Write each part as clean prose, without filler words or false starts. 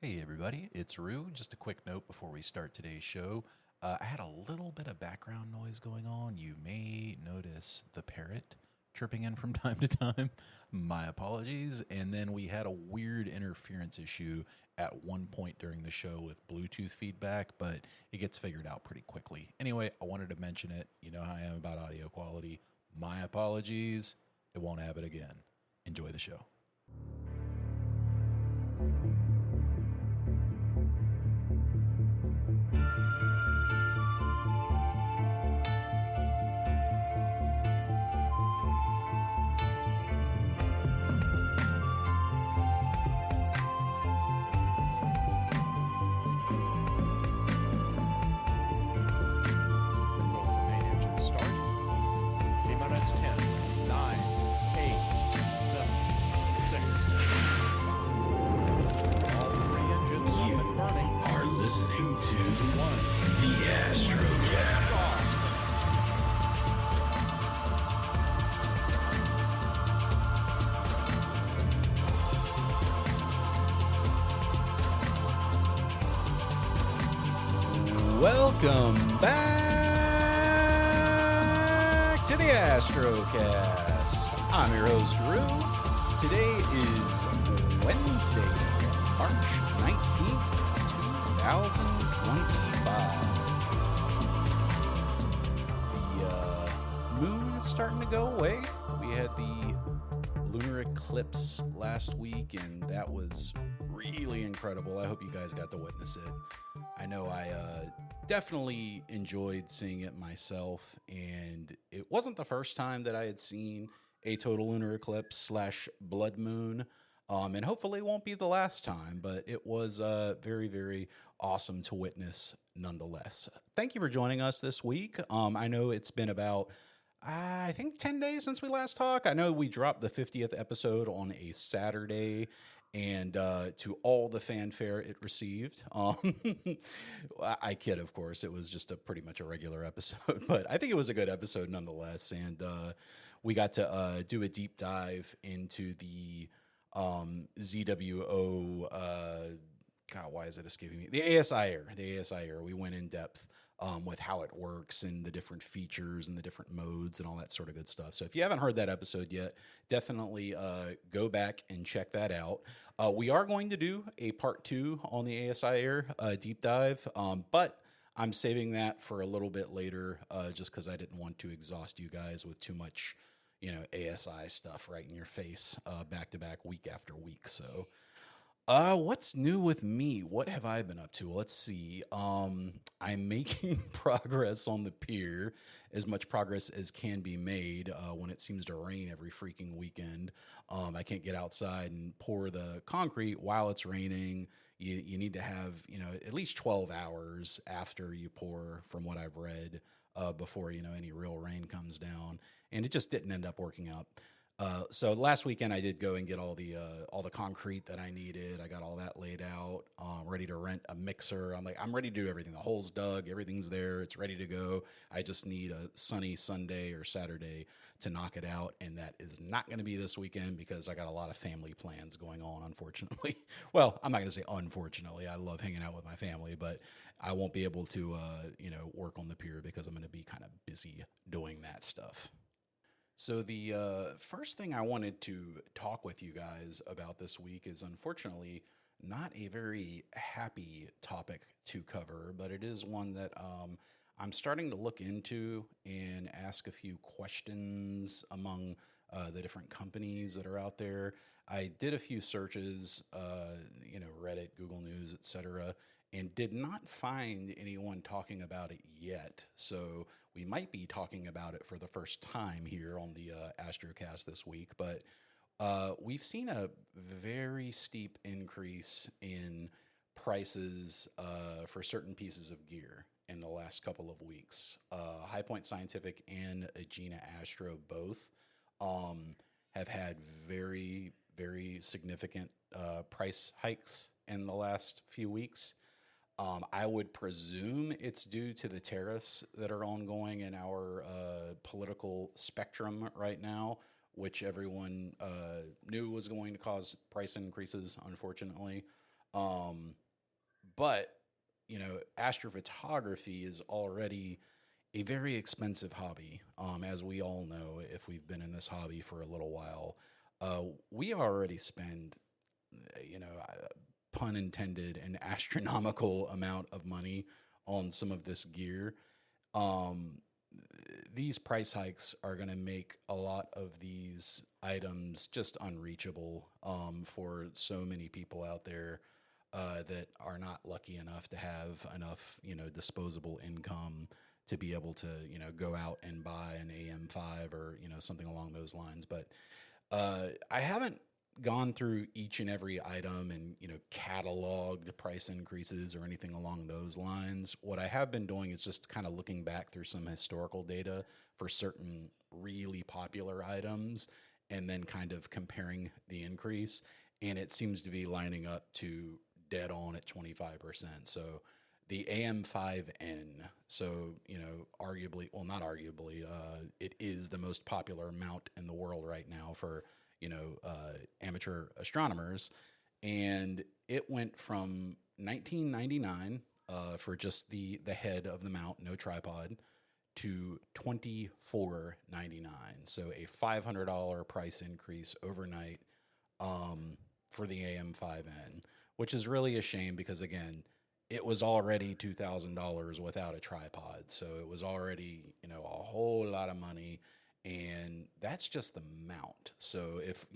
Hey everybody, it's Rue. Just a quick note before we start today's show. I had a little bit of background noise going on. You may notice the parrot chirping in from time to time. My apologies. And then we had a weird interference issue at one point during the show with Bluetooth feedback, but it gets figured out pretty quickly. Anyway, I wanted to mention it. You know how I am about audio quality. My apologies. It won't happen again. Enjoy the show. Welcome back to the Astrocast. I'm your host, Rue. Today is Wednesday, March 19th, 2025. The moon is starting to go away. We had the Lunar Eclipse last week, and that was really incredible. I hope you guys got to witness it. I know I definitely enjoyed seeing it myself, and it wasn't the first time that I had seen a total lunar eclipse / blood moon, and hopefully it won't be the last time, but it was very, very awesome to witness nonetheless. Thank you for joining us this week. I know it's been about, I think, 10 days since we last talked. I know we dropped the 50th episode on a Saturday, and to all the fanfare it received. I kid, of course. It was just pretty much a regular episode, but I think it was a good episode nonetheless. And we got to do a deep dive into the ZWO. God, why is it escaping me? The ASI Air. We went in depth with how it works and the different features and the different modes and all that sort of good stuff. So if you haven't heard that episode yet, definitely go back and check that out. We are going to do a part 2 on the ASI Air deep dive, but I'm saving that for a little bit later just because I didn't want to exhaust you guys with too much, ASI stuff right in your face back to back, week after week. So what's new with me? What have I been up to? Well, let's see. I'm making progress on the pier, as much progress as can be made when it seems to rain every freaking weekend. I can't get outside and pour the concrete while it's raining. You need to have, at least 12 hours after you pour, from what I've read, before, any real rain comes down. And it just didn't end up working out. So last weekend I did go and get all the concrete that I needed. I got all that laid out, ready to rent a mixer. I'm ready to do everything. The hole's dug, everything's there. It's ready to go. I just need a sunny Sunday or Saturday to knock it out. And that is not going to be this weekend because I got a lot of family plans going on, unfortunately. Well, I'm not going to say unfortunately. I love hanging out with my family, but I won't be able to, work on the pier because I'm going to be kind of busy doing that stuff. So the first thing I wanted to talk with you guys about this week is unfortunately not a very happy topic to cover, but it is one that I'm starting to look into and ask a few questions among the different companies that are out there. I did a few searches, Reddit, Google News, etc., and did not find anyone talking about it yet. So we might be talking about it for the first time here on the Astrocast this week. But we've seen a very steep increase in prices for certain pieces of gear in the last couple of weeks. High Point Scientific and Agena Astro both have had very, very significant price hikes in the last few weeks. I would presume it's due to the tariffs that are ongoing in our political spectrum right now, which everyone knew was going to cause price increases, unfortunately. But, astrophotography is already a very expensive hobby. As we all know, if we've been in this hobby for a little while, we already spend, pun intended, an astronomical amount of money on some of this gear. Um, these price hikes are going to make a lot of these items just unreachable for so many people out there that are not lucky enough to have enough, disposable income to be able to, go out and buy an AM5 or, something along those lines. But I haven't gone through each and every item and, cataloged price increases or anything along those lines. What I have been doing is just kind of looking back through some historical data for certain really popular items and then kind of comparing the increase. And it seems to be lining up to dead on at 25%. So the AM5N, so, arguably, well, not arguably, it is the most popular mount in the world right now for, amateur astronomers. And it went from 1999 for just the head of the mount, no tripod, to $24.99. So a $500 price increase overnight for the AM5N, which is really a shame because, again, it was already $2,000 without a tripod. So it was already, a whole lot of money. And that's just the mount. So if,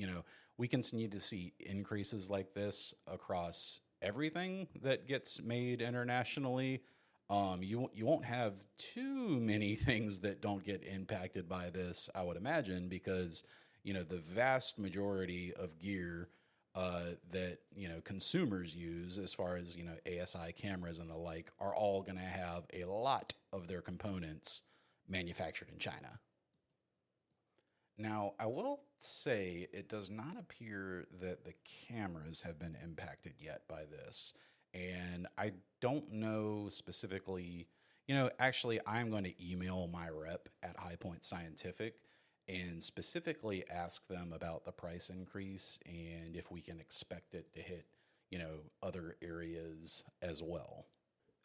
we continue to see increases like this across everything that gets made internationally, you won't have too many things that don't get impacted by this, I would imagine, because, the vast majority of gear that, consumers use as far as, ASI cameras and the like are all going to have a lot of their components manufactured in China. Now, I will say it does not appear that the cameras have been impacted yet by this. And I don't know specifically, actually, I'm going to email my rep at High Point Scientific and specifically ask them about the price increase and if we can expect it to hit, other areas as well.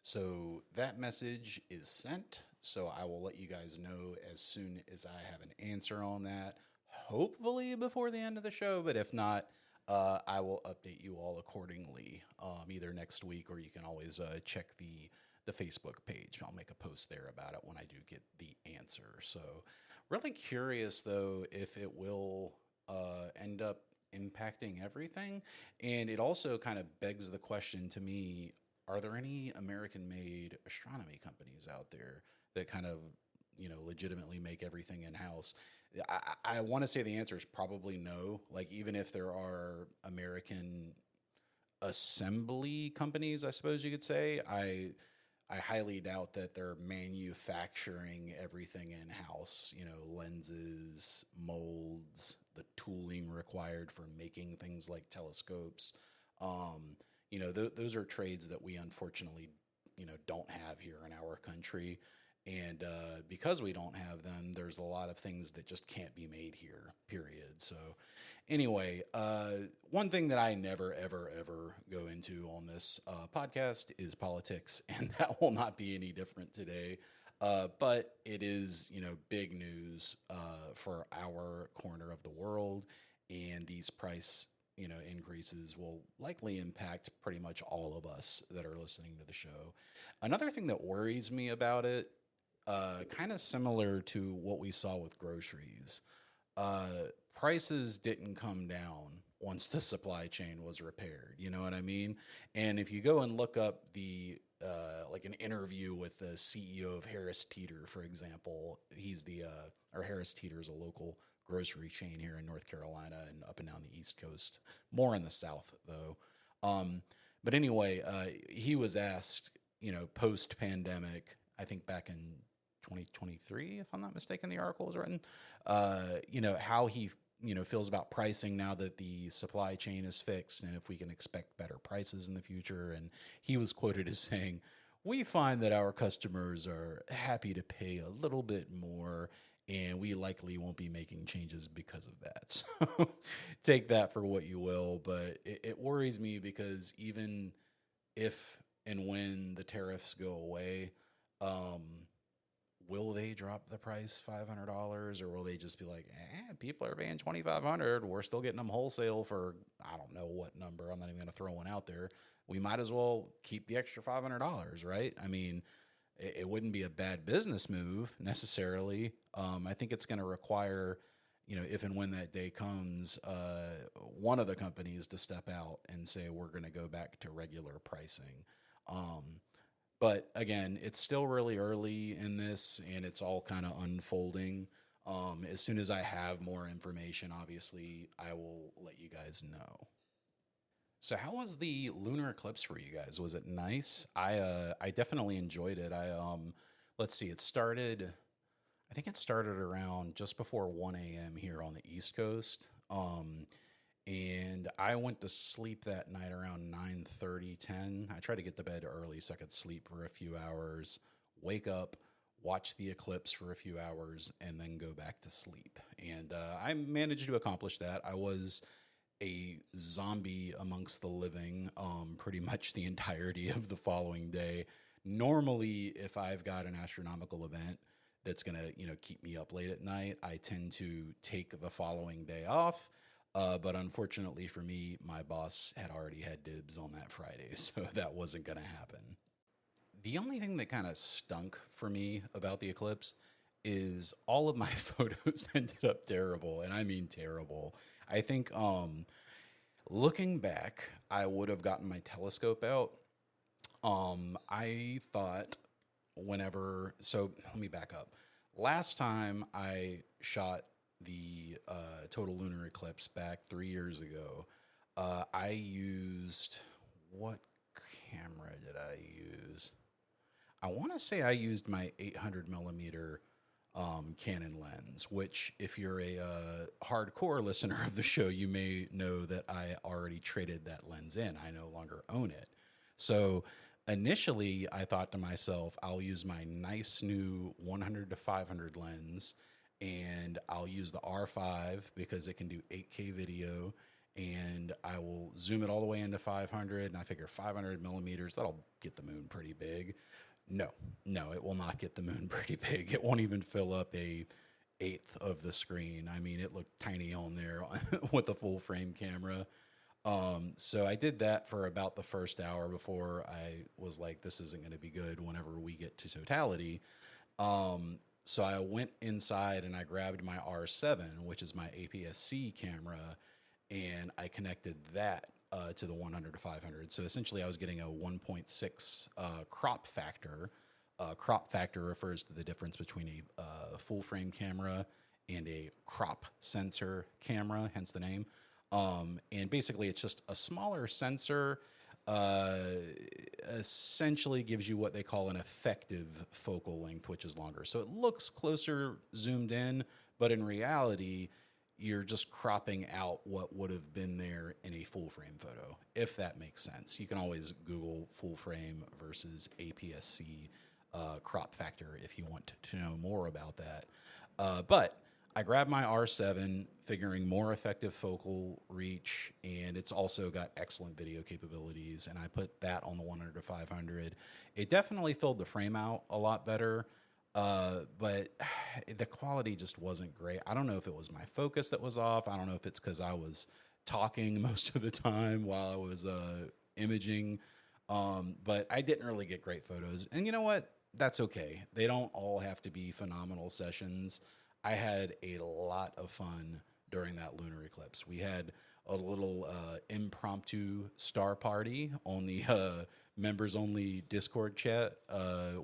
So that message is sent. So I will let you guys know as soon as I have an answer on that, hopefully before the end of the show. But if not, I will update you all accordingly, either next week or you can always check the Facebook page. I'll make a post there about it when I do get the answer. So really curious, though, if it will end up impacting everything. And it also kind of begs the question to me, are there any American-made astronomy companies out there that kind of, legitimately make everything in-house? I want to say the answer is probably no. Like, even if there are American assembly companies, I suppose you could say, I highly doubt that they're manufacturing everything in-house, lenses, molds, the tooling required for making things like telescopes. Those are trades that we unfortunately, don't have here in our country. And because we don't have them, there's a lot of things that just can't be made here, period. So anyway, one thing that I never, ever, ever go into on this podcast is politics, and that will not be any different today. But it is, big news for our corner of the world, and these price increases will likely impact pretty much all of us that are listening to the show. Another thing that worries me about it, kind of similar to what we saw with groceries, prices didn't come down once the supply chain was repaired. You know what I mean? And if you go and look up the like an interview with the CEO of Harris Teeter, for example, or Harris Teeter is a local grocery chain here in North Carolina and up and down the East Coast, more in the South though. But anyway, he was asked, post-pandemic, I think back in 2023, if I'm not mistaken, the article was written, how he, feels about pricing now that the supply chain is fixed and if we can expect better prices in the future. And he was quoted as saying, "We find that our customers are happy to pay a little bit more and we likely won't be making changes because of that. So take that for what you will, but it worries me because even if and when the tariffs go away, um, will they drop the price $500, or will they just be like, people are paying 2,500? We're still getting them wholesale for I don't know what number. I'm not even going to throw one out there. We might as well keep the extra $500, right? I mean, it wouldn't be a bad business move necessarily. I think it's going to require, if and when that day comes, one of the companies to step out and say we're going to go back to regular pricing. Um, but again, it's still really early in this, and it's all kind of unfolding. As soon as I have more information, obviously, I will let you guys know. So, how was the lunar eclipse for you guys? Was it nice? I definitely enjoyed it. Let's see, it started. I think it started around just before 1 a.m. here on the East Coast. And I went to sleep that night around 9:30, 10. I tried to get to bed early so I could sleep for a few hours, wake up, watch the eclipse for a few hours, and then go back to sleep. And I managed to accomplish that. I was a zombie amongst the living pretty much the entirety of the following day. Normally, if I've got an astronomical event that's going to, keep me up late at night, I tend to take the following day off. But unfortunately for me, my boss had already had dibs on that Friday, so that wasn't going to happen. The only thing that kind of stunk for me about the eclipse is all of my photos ended up terrible, and I mean terrible. I think looking back, I would have gotten my telescope out. I thought so let me back up. Last time I shot the total lunar eclipse back 3 years ago, I used, what camera did I use? I want to say I used my 800 millimeter Canon lens, which, if you're a hardcore listener of the show, you may know that I already traded that lens in. I no longer own it. So initially, I thought to myself, I'll use my nice new 100 to 500 lens, and I'll use the R5 because it can do 8K video, and I will zoom it all the way into 500, and I figure 500 millimeters, that'll get the moon pretty big. No, no, it will not get the moon pretty big. It won't even fill up a eighth of the screen. I mean, it looked tiny on there with the full frame camera. So I did that for about the first hour before I was like, this isn't going to be good whenever we get to totality. So I went inside and I grabbed my R7, which is my APS-C camera, and I connected that to the 100 to 500. So essentially, I was getting a 1.6 crop factor. Crop factor refers to the difference between a full frame camera and a crop sensor camera, hence the name. And basically, it's just a smaller sensor. Essentially gives you what they call an effective focal length, which is longer. So it looks closer zoomed in, but in reality, you're just cropping out what would have been there in a full frame photo, if that makes sense. You can always Google full frame versus APS-C crop factor if you want to know more about that. But I grabbed my R7, figuring more effective focal reach, and it's also got excellent video capabilities, and I put that on the 100 to 500. It definitely filled the frame out a lot better, but the quality just wasn't great. I don't know if it was my focus that was off. I don't know if it's because I was talking most of the time while I was imaging, but I didn't really get great photos. And you know what? That's okay. They don't all have to be phenomenal sessions. I had a lot of fun during that lunar eclipse. We had a little impromptu star party on the members only Discord chat,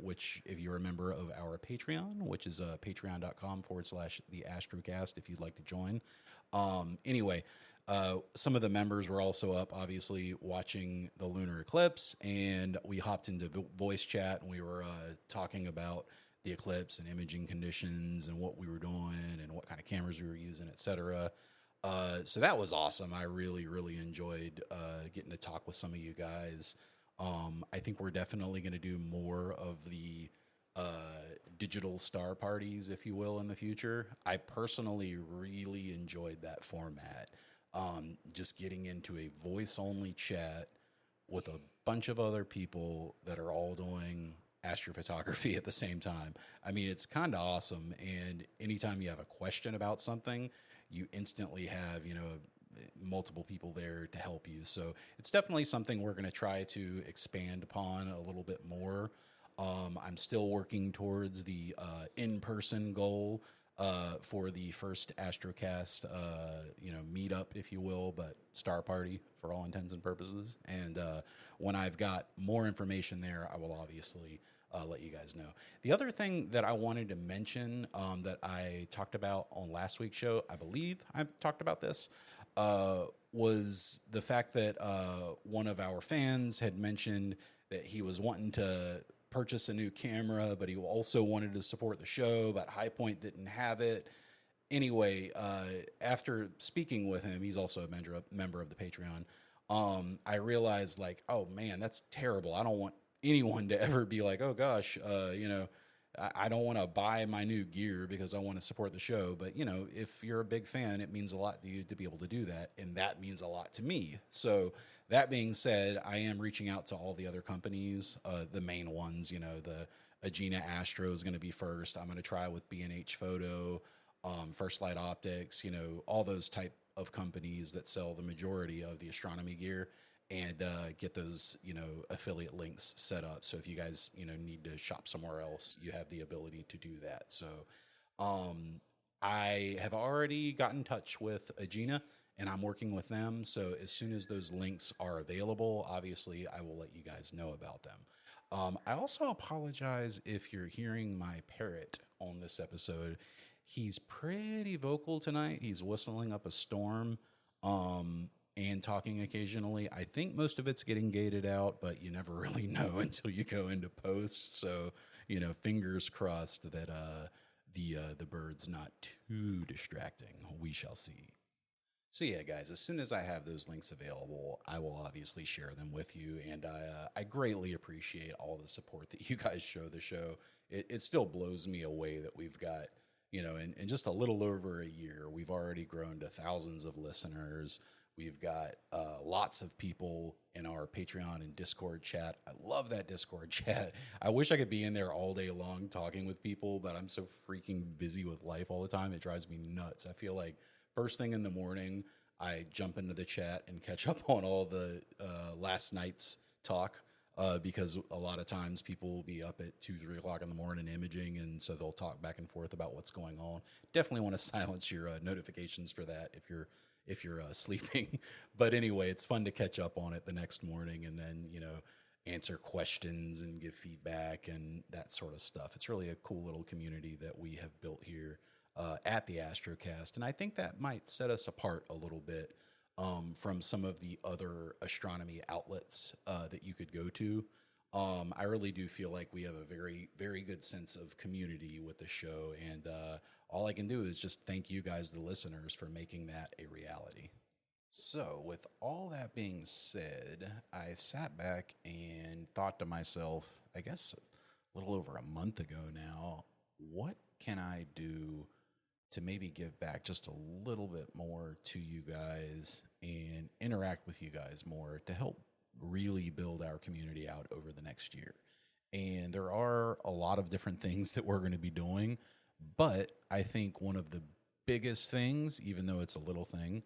which, if you're a member of our Patreon, which is patreon.com/the Astrocast, if you'd like to join. Anyway, some of the members were also up, obviously, watching the lunar eclipse, and we hopped into voice chat, and we were talking about the eclipse and imaging conditions and what we were doing and what kind of cameras we were using, etc. So that was awesome. I really, really enjoyed getting to talk with some of you guys. I think we're definitely going to do more of the digital star parties, if you will, in the future. I personally really enjoyed that format. Just getting into a voice only chat with a bunch of other people that are all doing astrophotography at the same time. I mean, it's kind of awesome. And anytime you have a question about something, you instantly have, multiple people there to help you. So it's definitely something we're going to try to expand upon a little bit more. I'm still working towards the in-person goal for the first Astrocast, meetup, if you will, but star party for all intents and purposes. And when I've got more information there, I will obviously let you guys know. The other thing that I wanted to mention that I talked about on last week's show, I believe I talked about this, was the fact that one of our fans had mentioned that he was wanting to purchase a new camera, but he also wanted to support the show, but High Point didn't have it. Anyway, after speaking with him, he's also a member of the Patreon. I realized, like, oh man, that's terrible. I don't want anyone to ever be like, oh gosh, I don't want to buy my new gear because I want to support the show. But, if you're a big fan, it means a lot to you to be able to do that. And that means a lot to me. So that being said, I am reaching out to all the other companies, the main ones, the Agena Astro is going to be first. I'm going to try with B&H Photo, First Light Optics, all those type of companies that sell the majority of the astronomy gear, and get those, affiliate links set up. So if you guys, need to shop somewhere else, you have the ability to do that. So I have already got in touch with Agena, and I'm working with them. So as soon as those links are available, obviously I will let you guys know about them. I also apologize if you're hearing my parrot on this episode. He's pretty vocal tonight. He's whistling up a storm. And talking occasionally. I think most of it's getting gated out, but you never really know until you go into post. So, fingers crossed that the bird's not too distracting. We shall see. So yeah, guys, as soon as I have those links available, I will obviously share them with you. And I greatly appreciate all the support that you guys show the show. It still blows me away that we've got, in just a little over a year, we've already grown to thousands of listeners. We've got lots of people in our Patreon and Discord chat. I love that Discord chat. I wish I could be in there all day long talking with people, but I'm so freaking busy with life all the time. It drives me nuts. I feel like first thing in the morning, I jump into the chat and catch up on all the last night's talk because a lot of times people will be up at 2, 3 o'clock in the morning imaging, and so they'll talk back and forth about what's going on. Definitely want to silence your notifications for that if you're sleeping. But anyway, it's fun to catch up on it the next morning and then, answer questions and give feedback and that sort of stuff. It's really a cool little community that we have built here at the Astrocast. And I think that might set us apart a little bit from some of the other astronomy outlets that you could go to. I really do feel like we have a very, very good sense of community with the show. And all I can do is just thank you guys, the listeners, for making that a reality. So with all that being said, I sat back and thought to myself, I guess a little over a month ago now, what can I do to maybe give back just a little bit more to you guys and interact with you guys more to help really build our community out over the next year. And there are a lot of different things that we're going to be doing, but I think one of the biggest things, even though it's a little thing,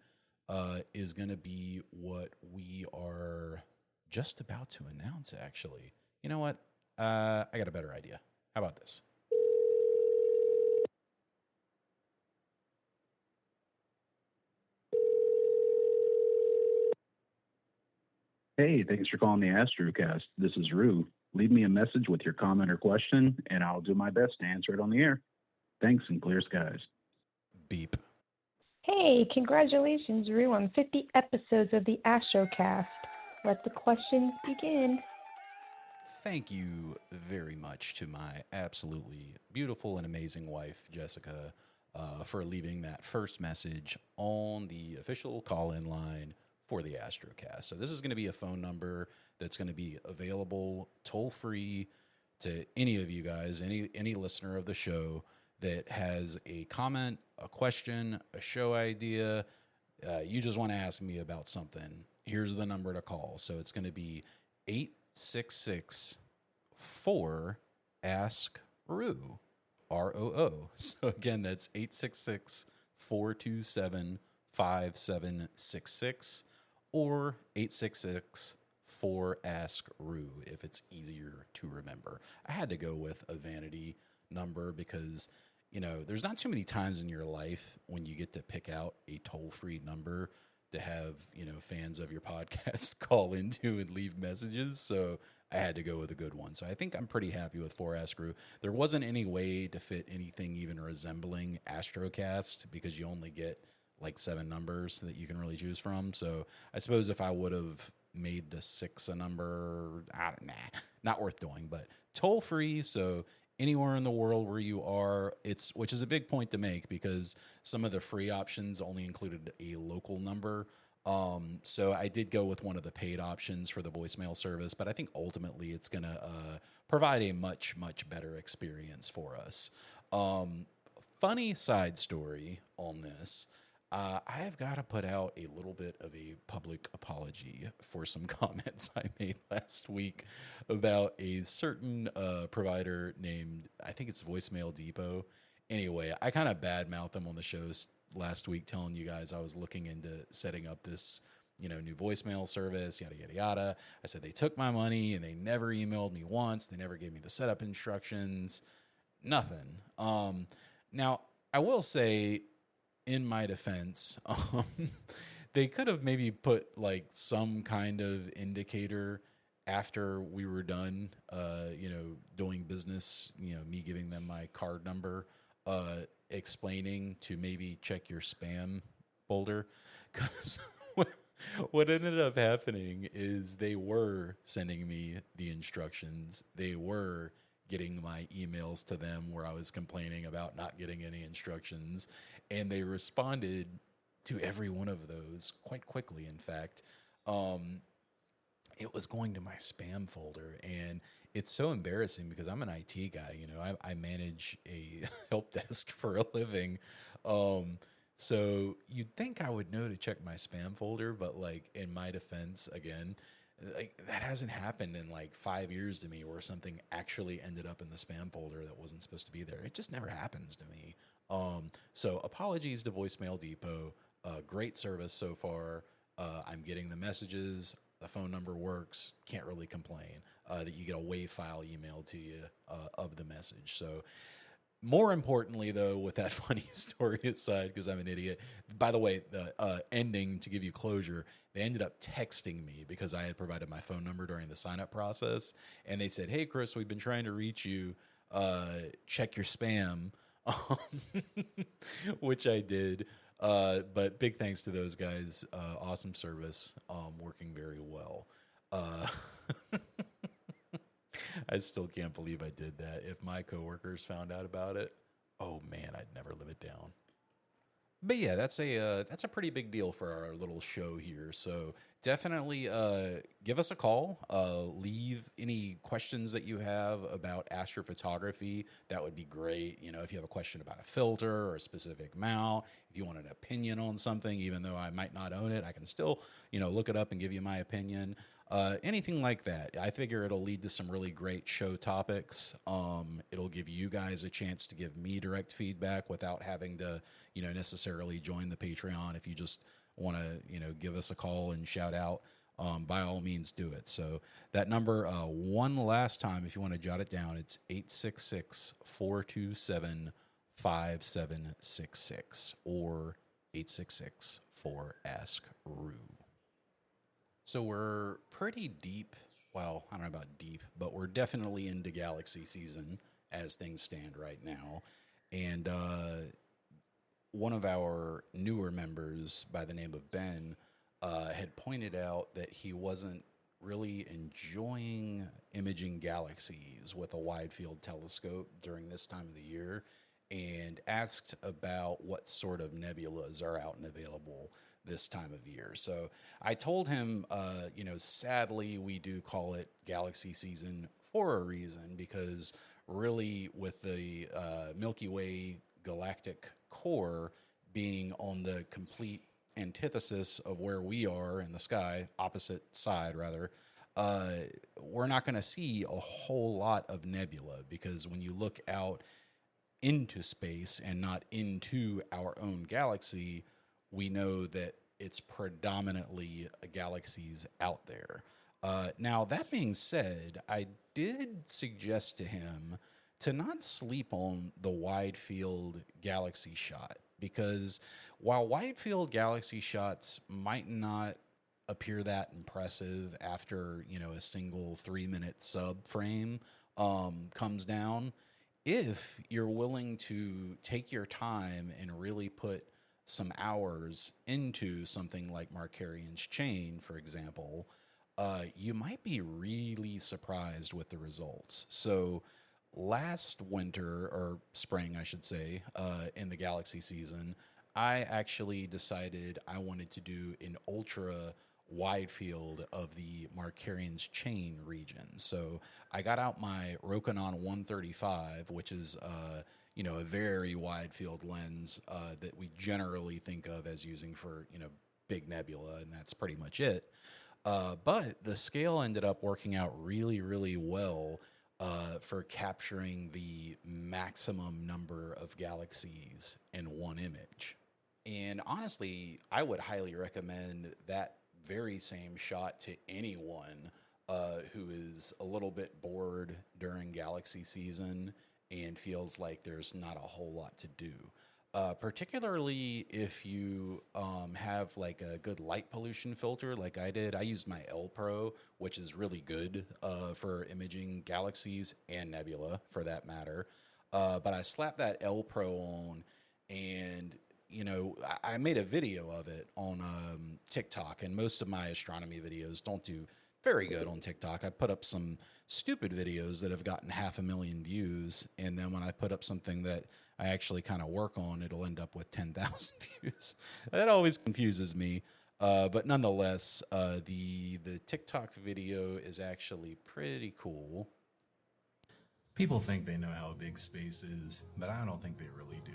is going to be what we are just about to announce, actually. You know what? I got a better idea. How about this? Hey, thanks for calling the Astrocast. This is Rue. Leave me a message with your comment or question, and I'll do my best to answer it on the air. Thanks, and clear skies. Beep. Hey, congratulations, Rue, on 50 episodes of the Astrocast. Let the questions begin. Thank you very much to my absolutely beautiful and amazing wife, Jessica, for leaving that first message on the official call-in line for the Astrocast. So this is going to be a phone number that's going to be available toll-free to any of you guys, any listener of the show that has a comment, a question, a show idea, you just want to ask me about something, here's the number to call. So it's going to be 866 4 Ask Roo, ROO. So again, that's 866 427 5766 or 866 4 Ask Roo if it's easier to remember. I had to go with a vanity number because, you know, there's not too many times in your life when you get to pick out a toll-free number to have, you know, fans of your podcast call into and leave messages. So I had to go with a good one. So I think I'm pretty happy with 4 Ask Roo. There wasn't any way to fit anything even resembling Astrocast because you only get like 7 numbers that you can really choose from. So I suppose if I would have made the 6 a number, not worth doing, but toll free. So anywhere in the world where you are, which is a big point to make because some of the free options only included a local number. So I did go with one of the paid options for the voicemail service, but I think ultimately it's going to provide a much, much better experience for us. Funny side story on this. I have got to put out a little bit of a public apology for some comments I made last week about a certain provider named, I think it's Voicemail Depot. Anyway, I kind of badmouthed them on the shows last week, telling you guys I was looking into setting up this, you know, new voicemail service, yada, yada, yada. I said they took my money and they never emailed me once. They never gave me the setup instructions, nothing. Now, I will say, in my defense, they could have maybe put like some kind of indicator after we were done, you know, doing business, you know, me giving them my card number, explaining to maybe check your spam folder. Because what ended up happening is they were sending me the instructions. They were getting my emails to them where I was complaining about not getting any instructions. And they responded to every one of those quite quickly. In fact, it was going to my spam folder, and it's so embarrassing because I'm an IT guy. You know, I manage a help desk for a living. So you'd think I would know to check my spam folder, but like in my defense, again, like that hasn't happened in like 5 years to me where something actually ended up in the spam folder that wasn't supposed to be there. It just never happens to me. So apologies to Voicemail Depot. Great service so far. I'm getting the messages. The phone number works. Can't really complain. That you get a WAV file emailed to you of the message. So more importantly, though, with that funny story aside, because I'm an idiot. By the way, the ending, to give you closure, they ended up texting me because I had provided my phone number during the sign-up process. And they said, "Hey, Chris, we've been trying to reach you. Check your spam." Which I did. But big thanks to those guys. Awesome service. Working very well. I still can't believe I did that. If my coworkers found out about it, oh man, I'd never live it down. But yeah, that's a pretty big deal for our little show here. So definitely give us a call. Leave any questions that you have about astrophotography. That would be great. You know, if you have a question about a filter or a specific mount, if you want an opinion on something, even though I might not own it, I can still, you know, look it up and give you my opinion. Anything like that. I figure it'll lead to some really great show topics. It'll give you guys a chance to give me direct feedback without having to, you know, necessarily join the Patreon. If you just want to, you know, give us a call and shout out, by all means do it. So that number, one last time, if you want to jot it down, it's 866-427-5766 or 866-4-ASK-ROO. So we're pretty deep. Well, I don't know about deep, but we're definitely into galaxy season as things stand right now. And one of our newer members by the name of Ben had pointed out that he wasn't really enjoying imaging galaxies with a wide field telescope during this time of the year, and asked about what sort of nebulas are out and available this time of year. So I told him, you know, sadly, we do call it galaxy season for a reason, because really with the Milky Way galactic core being on the complete antithesis of where we are in the sky, opposite side rather, uh, we're not going to see a whole lot of nebula, because when you look out into space and not into our own galaxy, we know that it's predominantly galaxies out there. Now, that being said, I did suggest to him to not sleep on the wide field galaxy shot, because while wide field galaxy shots might not appear that impressive after, you know, a single 3 minute subframe comes down, if you're willing to take your time and really put some hours into something like Markarian's chain, for example, you might be really surprised with the results. So last winter, or spring, I should say, in the galaxy season, I actually decided I wanted to do an ultra wide field of the Markarian's chain region. So I got out my Rokinon 135, which is you know, a very wide field lens that we generally think of as using for, you know, big nebula, and that's pretty much it. But the scale ended up working out really, really well for capturing the maximum number of galaxies in one image. And honestly, I would highly recommend that very same shot to anyone who is a little bit bored during galaxy season and feels like there's not a whole lot to do. Particularly if you have like a good light pollution filter like I did. I used my L Pro, which is really good for imaging galaxies and nebula for that matter. But I slapped that L Pro on, and you know, I made a video of it on TikTok, and most of my astronomy videos don't do very good on TikTok. I put up some stupid videos that have gotten 500,000 views, and then when I put up something that I actually kind of work on, it'll end up with 10,000 views. That always confuses me. But nonetheless, the TikTok video is actually pretty cool. People think they know how big space is, but I don't think they really do.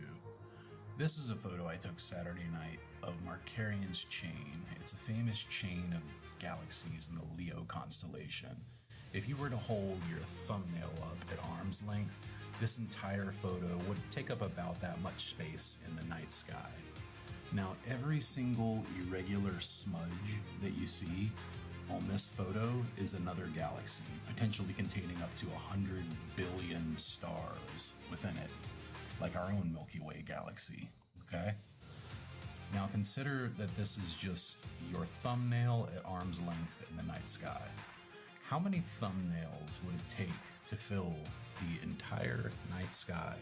This is a photo I took Saturday night of Markarian's chain. It's a famous chain of galaxies in the Leo constellation. If you were to hold your thumbnail up at arm's length, this entire photo would take up about that much space in the night sky. Now, every single irregular smudge that you see on this photo is another galaxy, potentially containing up to 100 billion stars within it, like our own Milky Way galaxy, okay? Now consider that this is just your thumbnail at arm's length in the night sky. How many thumbnails would it take to fill the entire night sky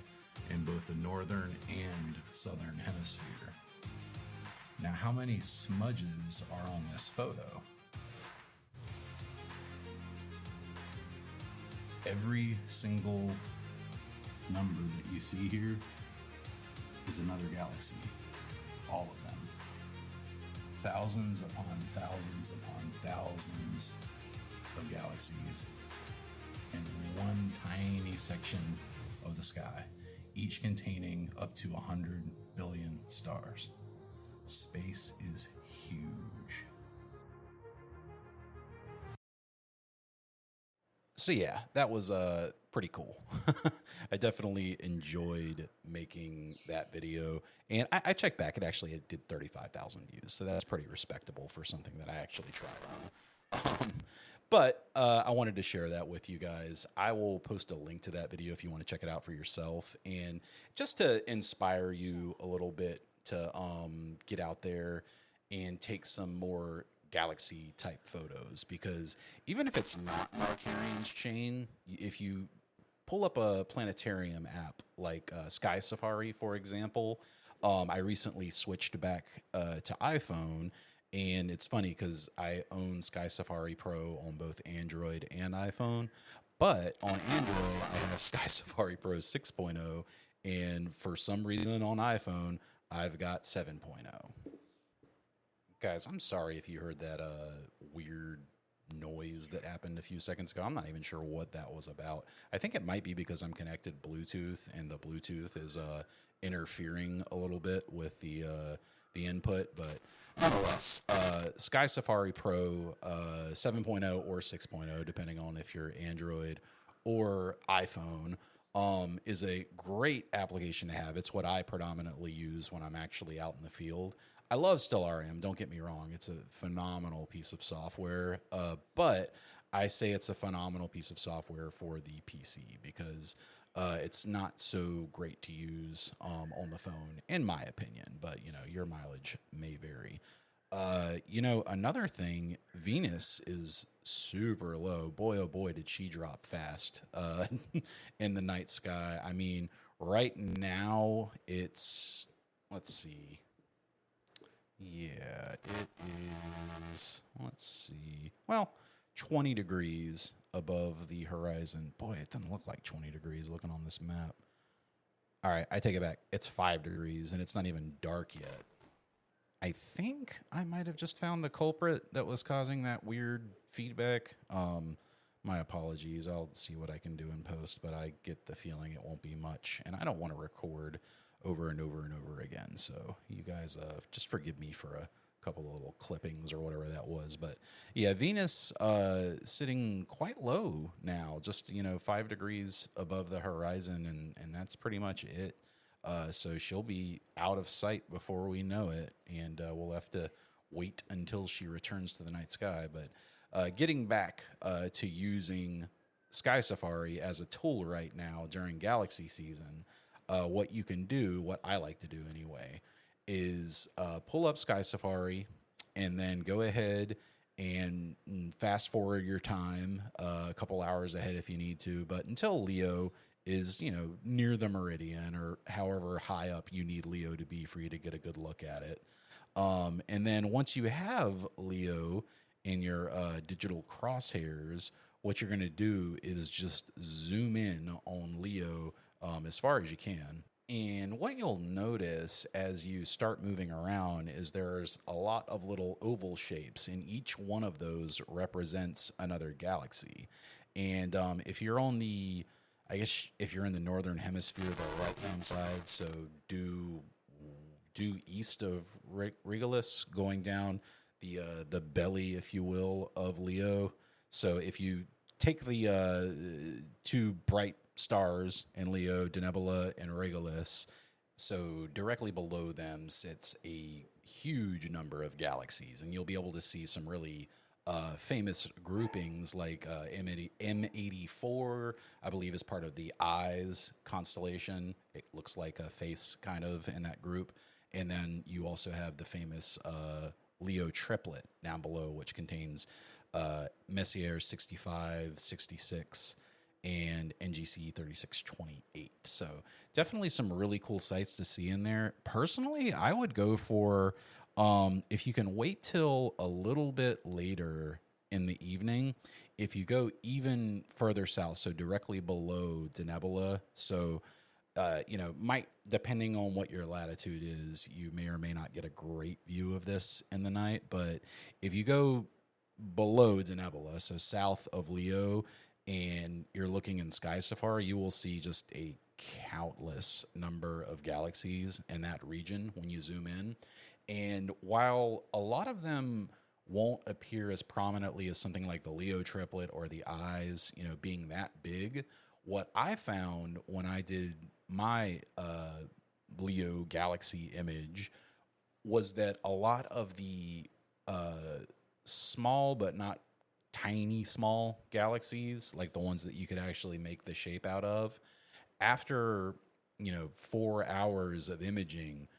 in both the northern and southern hemisphere? Now, how many smudges are on this photo? Every single number that you see here is another galaxy. All of them. Thousands upon thousands upon thousands of galaxies in one tiny section of the sky, each containing up to 100 billion stars. Space is huge. So yeah, that was pretty cool. I definitely enjoyed making that video, and I checked back. It did 35,000 views, so that's pretty respectable for something that I actually tried on. But I wanted to share that with you guys. I will post a link to that video if you want to check it out for yourself, and just to inspire you a little bit to get out there and take some more galaxy type photos, because even if it's not Markarian's chain, if you pull up a planetarium app like Sky Safari, for example, I recently switched back to iPhone, and it's funny because I own Sky Safari Pro on both Android and iPhone, but on Android I have Sky Safari Pro 6.0, and for some reason on iPhone I've got 7.0. Guys, I'm sorry if you heard that weird noise that happened a few seconds ago. I'm not even sure what that was about. I think it might be because I'm connected Bluetooth, and the Bluetooth is interfering a little bit with the input, but nonetheless, Sky Safari Pro 7.0 or 6.0, depending on if you're Android or iPhone, is a great application to have. It's what I predominantly use when I'm actually out in the field. I love Stellarium, don't get me wrong. It's a phenomenal piece of software, but I say it's a phenomenal piece of software for the PC because it's not so great to use on the phone, in my opinion, but, your mileage may vary. Another thing, Venus is super low. Boy, oh boy, did she drop fast in the night sky. I mean, right now it's, let's see. Yeah, it is, let's see. Well, 20 degrees above the horizon. Boy, it doesn't look like 20 degrees looking on this map. All right, I take it back. It's 5 degrees, and it's not even dark yet. I think I might have just found the culprit that was causing that weird feedback. My apologies. I'll see what I can do in post, but I get the feeling it won't be much, and I don't want to record over and over and over again. So you guys just forgive me for a couple of little clippings or whatever that was. But yeah, Venus sitting quite low now, just 5 degrees above the horizon, and that's pretty much it. So she'll be out of sight before we know it, and we'll have to wait until she returns to the night sky. But getting back to using Sky Safari as a tool right now during galaxy season, what you can do, what I like to do anyway, is pull up Sky Safari and then go ahead and fast forward your time a couple hours ahead if you need to, but until Leo is, near the meridian or however high up you need Leo to be for you to get a good look at it. And then once you have Leo in your digital crosshairs, what you're going to do is just zoom in on Leo as far as you can. And what you'll notice as you start moving around is there's a lot of little oval shapes, and each one of those represents another galaxy. And if you're on if you're in the northern hemisphere, the right-hand side, so due east of Regulus, going down the belly, if you will, of Leo. So if you take the two bright stars in Leo, Denebula and Regulus, so directly below them sits a huge number of galaxies, and you'll be able to see some really famous groupings like M84, I believe, is part of the Eyes constellation. It looks like a face kind of in that group. And then you also have the famous Leo triplet down below, which contains Messier 65, 66, and NGC 3628. So definitely some really cool sights to see in there. Personally, I would go for, if you can wait till a little bit later in the evening, if you go even further south, so directly below Denebula, so, might, depending on what your latitude is, you may or may not get a great view of this in the night. But if you go below Denebula, so south of Leo, and you're looking in Sky Safari, you will see just a countless number of galaxies in that region when you zoom in. And while a lot of them won't appear as prominently as something like the Leo triplet or the Eyes, being that big, what I found when I did my Leo galaxy image was that a lot of the small but not tiny small galaxies, like the ones that you could actually make the shape out of, after 4 hours of imaging,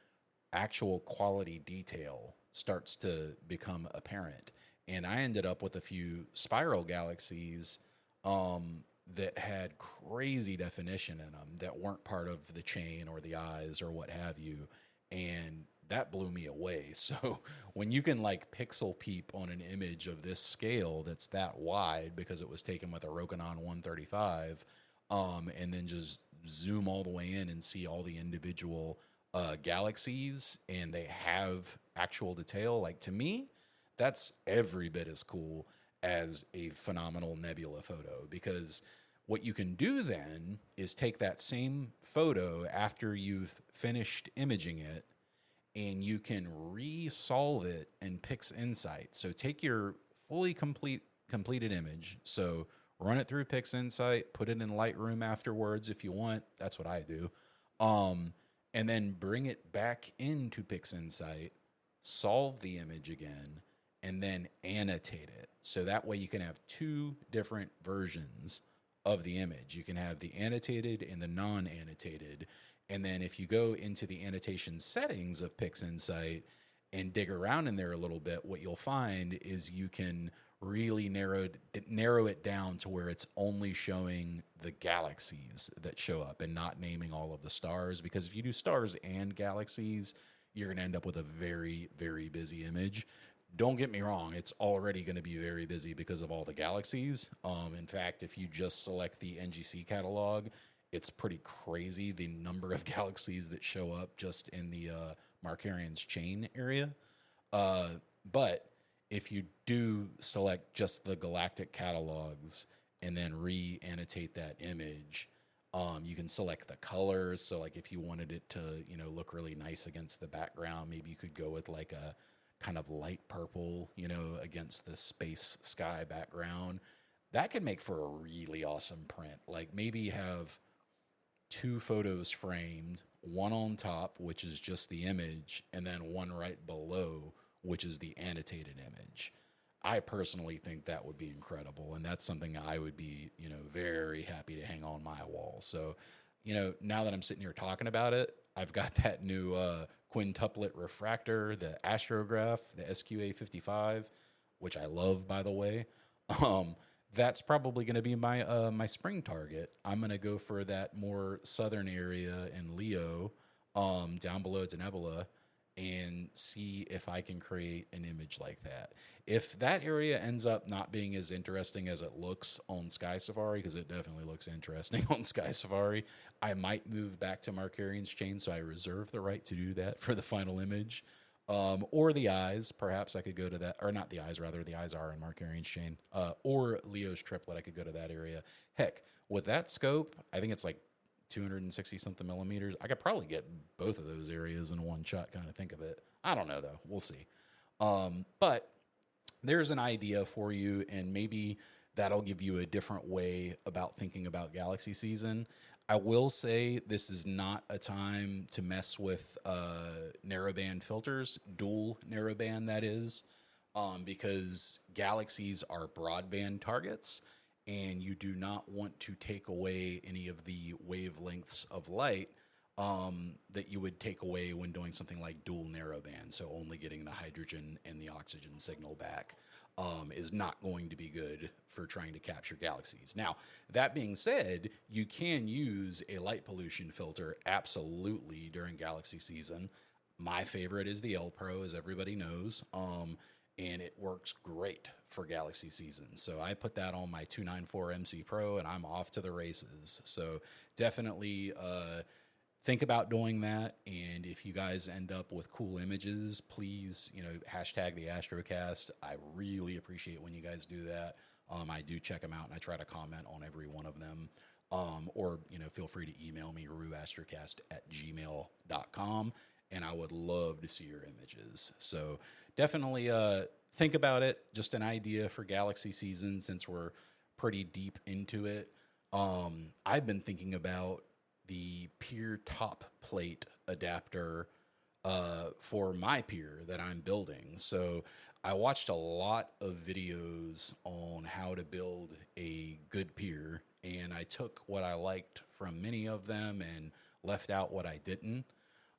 actual quality detail starts to become apparent. And I ended up with a few spiral galaxies that had crazy definition in them that weren't part of the chain or the Eyes or what have you. And that blew me away. So when you can pixel peep on an image of this scale that's that wide because it was taken with a Rokinon 135, and then just zoom all the way in and see all the individual galaxies, and they have actual detail, to me, that's every bit as cool as a phenomenal nebula photo, because what you can do then is take that same photo after you've finished imaging it, and you can resolve it in PixInsight. So take your fully completed image. So run it through PixInsight, put it in Lightroom afterwards if you want. That's what I do. And then bring it back into PixInsight, solve the image again, and then annotate it. So that way you can have two different versions of the image. You can have the annotated and the non-annotated. And then if you go into the annotation settings of PixInsight and dig around in there a little bit, what you'll find is you can really narrow it down to where it's only showing the galaxies that show up and not naming all of the stars. Because if you do stars and galaxies, you're going to end up with a very, very busy image. Don't get me wrong, it's already going to be very busy because of all the galaxies. In fact, if you just select the NGC catalog, it's pretty crazy the number of galaxies that show up just in the Markarian's chain area. But if you do select just the galactic catalogs and then re-annotate that image, you can select the colors. So like if you wanted it to, look really nice against the background, maybe you could go with like a kind of light purple, against the space sky background. That could make for a really awesome print. Like maybe have two photos framed, one on top, which is just the image, and then one right below, which is the annotated image. I personally think that would be incredible, and that's something I would be, very happy to hang on my wall. So, now that I'm sitting here talking about it, I've got that new quintuplet refractor, the Astrograph, the SQA55, which I love, by the way. That's probably going to be my my spring target. I'm going to go for that more southern area in Leo, down below Denebula, and see if I can create an image like that. If that area ends up not being as interesting as it looks on Sky Safari, because it definitely looks interesting on Sky Safari, I might move back to Markarian's chain, so I reserve the right to do that for the final image. Or the eyes, perhaps I could go to that, or not the eyes, rather, the eyes are in Markarian's chain, or Leo's triplet, I could go to that area. Heck, with that scope, I think it's like 260 something millimeters. I could probably get both of those areas in one shot, kind of think of it. I don't know though, we'll see. But there's an idea for you, and maybe that'll give you a different way about thinking about galaxy season. I will say this is not a time to mess with narrowband filters, dual narrowband that is, because galaxies are broadband targets, and you do not want to take away any of the wavelengths of light that you would take away when doing something like dual narrowband. So only getting the hydrogen and the oxygen signal back is not going to be good for trying to capture galaxies. Now, that being said, you can use a light pollution filter absolutely during galaxy season. My favorite is the L Pro, as everybody knows, and it works great for galaxy season. So I put that on my 294 MC Pro, and I'm off to the races. So definitely think about doing that. And if you guys end up with cool images, please, hashtag the Astrocast. I really appreciate when you guys do that. I do check them out, and I try to comment on every one of them. Or, feel free to email me, ruastrocast@gmail.com, and I would love to see your images. So definitely think about it. Just an idea for galaxy season, since we're pretty deep into it. I've been thinking about the pier top plate adapter for my pier that I'm building. So I watched a lot of videos on how to build a good pier, and I took what I liked from many of them and left out what I didn't.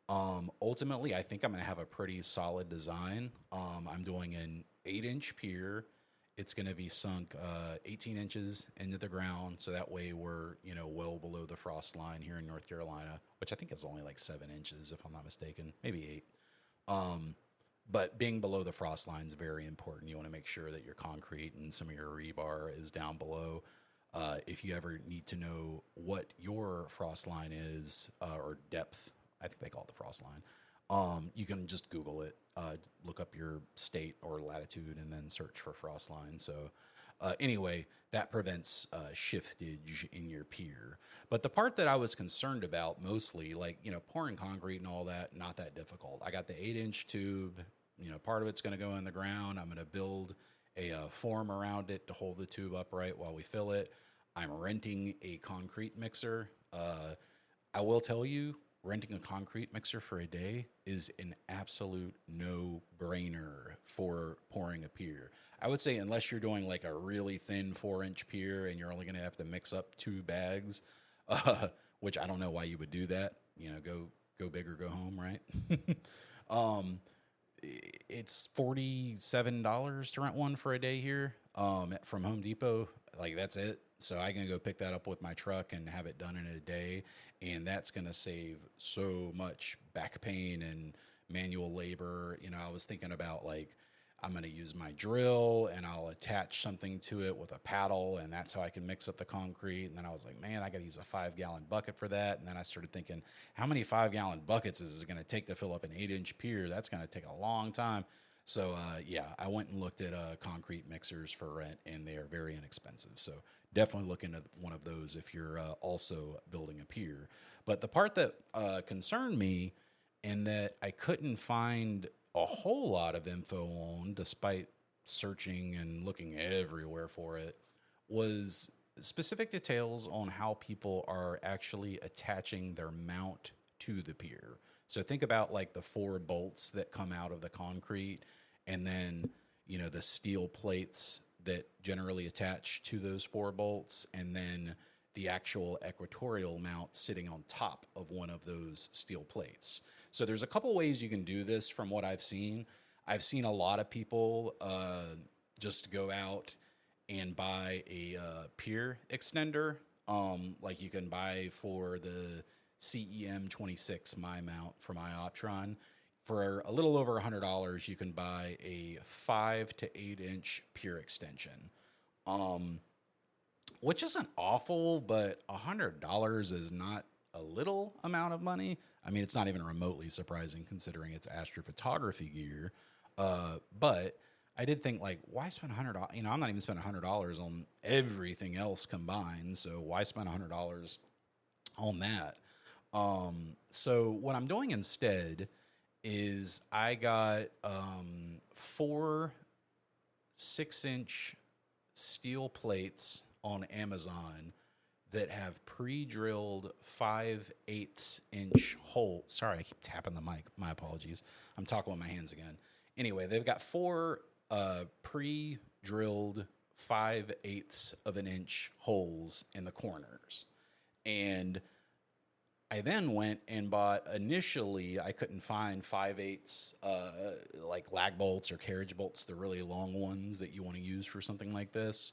Ultimately, I think I'm going to have a pretty solid design. I'm doing an 8-inch pier. It's going to be sunk 18 inches into the ground, so that way we're, well below the frost line here in North Carolina, which I think is only like 7 inches, if I'm not mistaken, maybe 8. But being below the frost line is very important. You want to make sure that your concrete and some of your rebar is down below. If you ever need to know what your frost line is, or depth, I think they call it the frost line, You can just Google it, look up your state or latitude, and then search for frost line. So anyway, that prevents shiftage in your pier. But the part that I was concerned about mostly, like, pouring concrete and all that, not that difficult. I got the 8-inch tube. Part of it's going to go in the ground. I'm going to build a form around it to hold the tube upright while we fill it. I'm renting a concrete mixer. I will tell you, renting a concrete mixer for a day is an absolute no-brainer for pouring a pier. I would say unless you're doing like a really thin 4-inch pier and you're only going to have to mix up 2 bags, which I don't know why you would do that. Go big or go home, right? It's $47 to rent one for a day here from Home Depot. Like, that's it. So I can go pick that up with my truck and have it done in a day. And that's going to save so much back pain and manual labor. I was thinking about, like, I'm going to use my drill and I'll attach something to it with a paddle, and that's how I can mix up the concrete. And then I was like, man, I got to use a 5-gallon bucket for that. And then I started thinking, how many 5-gallon buckets is it going to take to fill up an 8-inch pier? That's going to take a long time. So, I went and looked at concrete mixers for rent, and they are very inexpensive. So definitely look into one of those if you're also building a pier. But the part that concerned me, and that I couldn't find a whole lot of info on, despite searching and looking everywhere for it, was specific details on how people are actually attaching their mount to the pier. So think about like the 4 bolts that come out of the concrete, and then, the steel plates that generally attach to those 4 bolts, and then the actual equatorial mount sitting on top of one of those steel plates. So there's a couple ways you can do this from what I've seen. I've seen a lot of people just go out and buy a pier extender, like you can buy for the CEM26 my mount for my Optron. For a little over $100, you can buy a 5 to 8-inch pier extension, which isn't awful, but $100 is not a little amount of money. I mean, it's not even remotely surprising considering it's astrophotography gear. But I did think, like, why spend $100? I'm not even spending $100 on everything else combined. So why spend $100 on that? So what I'm doing instead is I got 4 6-inch steel plates on Amazon that have pre-drilled 5/8 hole. Sorry, I keep tapping the mic. My apologies. I'm talking with my hands again. Anyway, they've got 4 pre-drilled 5/8 of an inch holes in the corners. And I then went and bought, initially, I couldn't find 5/8 like lag bolts or carriage bolts, the really long ones that you want to use for something like this.